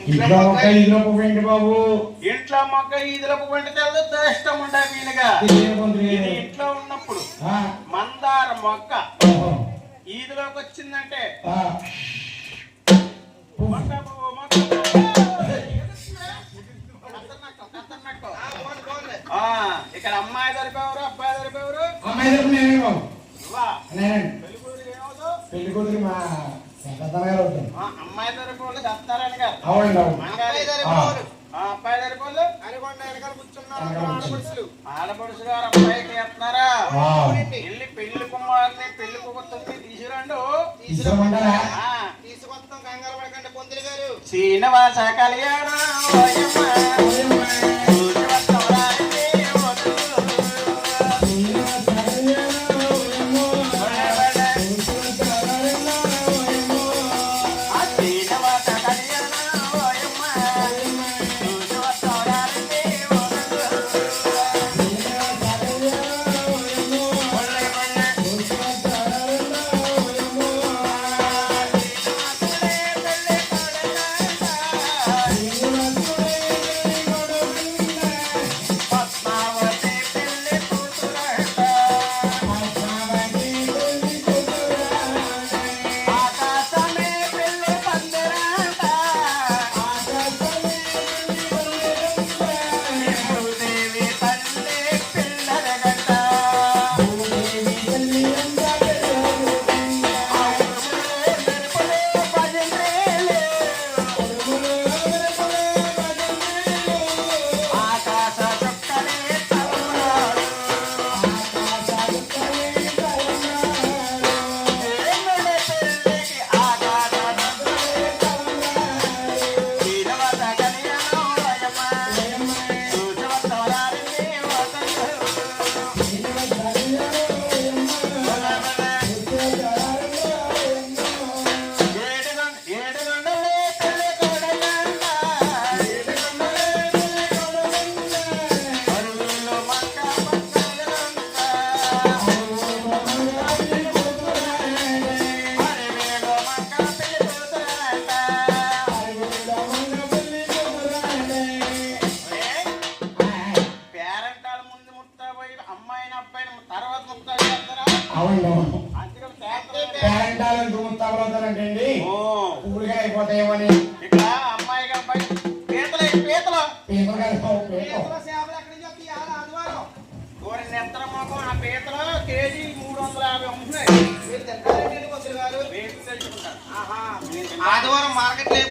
ఇంట్లో మొక్క ఈదుల పువ్వు ఏంటి బాబు? ఇంట్లో మొక్క ఈదుల పువ్వు అంటే తెల్ల ఇష్టం ఉండే వీలుగా ఇది ఇంట్లో ఉన్నప్పుడు మందార మొక్క ఈదులోకి వచ్చిందంటే ఇక్కడ అమ్మాయి దొరికేవారు అబ్బాయి దొరికేవారు అమ్మాయి దొరికి నేనే బాబు పెళ్లి కూతురు మా గారు అమ్మాయి దొరికేవాళ్ళు దత్తారాయణ గారు అబ్బాయి దొరికేవాళ్ళు అనుకోండి వెనకాల కూర్చున్నారు ఆడపడుచు గారు అబ్బాయికి వేస్తున్నారా వెళ్ళి పెళ్లి కుమార్ని పెళ్లి కుమార్తెని తీసుకొస్తాం కంగారు పడకండి పొందులు గారు శ్రీనివాస కళ్యాణం ఊరిగా అయిపోతాయేమని ఇక్కడ అమ్మాయిగా అబ్బాయి పీతలు పీతలు నెత్తర మొఖం ఆ పీతలు కేజీ 350 ఉంటున్నాయి. ఆదివారం మార్కెట్